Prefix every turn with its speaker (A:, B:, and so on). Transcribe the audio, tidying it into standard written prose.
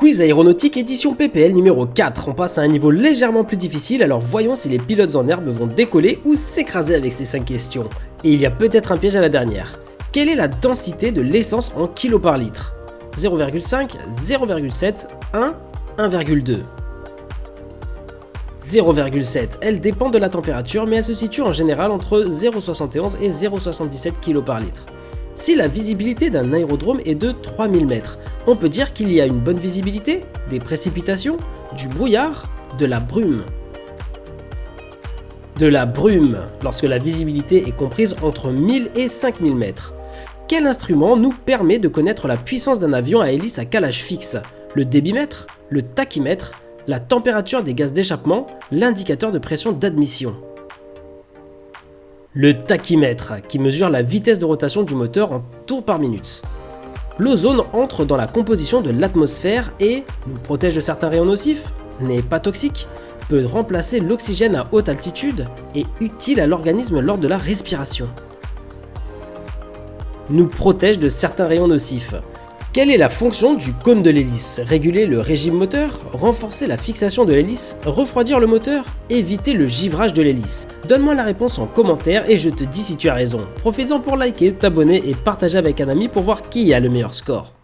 A: Quiz aéronautique édition PPL numéro 4, on passe à un niveau légèrement plus difficile, alors voyons si les pilotes en herbe vont décoller ou s'écraser avec ces 5 questions. Et il y a peut-être un piège à la dernière. Quelle est la densité de l'essence en kg par litre? 0,5, 0,7, 1, 1,2. 0,7, elle dépend de la température mais elle se situe en général entre 0,71 et 0,77 kg par litre. Si la visibilité d'un aérodrome est de 3000 mètres, on peut dire qu'il y a une bonne visibilité, des précipitations, du brouillard, de la brume. De la brume, lorsque la visibilité est comprise entre 1000 et 5000 mètres. Quel instrument nous permet de connaître la puissance d'un avion à hélice à calage fixe? Le débitmètre, le tachymètre, la température des gaz d'échappement, l'indicateur de pression d'admission. Le tachymètre, qui mesure la vitesse de rotation du moteur en tours par minute. L'ozone entre dans la composition de l'atmosphère et nous protège de certains rayons nocifs, n'est pas toxique, peut remplacer l'oxygène à haute altitude et utile à l'organisme lors de la respiration. Nous protège de certains rayons nocifs. Quelle est la fonction du cône de l'hélice? Réguler le régime moteur, renforcer la fixation de l'hélice, refroidir le moteur, éviter le givrage de l'hélice. Donne-moi la réponse en commentaire et je te dis si tu as raison. Profites-en pour liker, t'abonner et partager avec un ami pour voir qui a le meilleur score.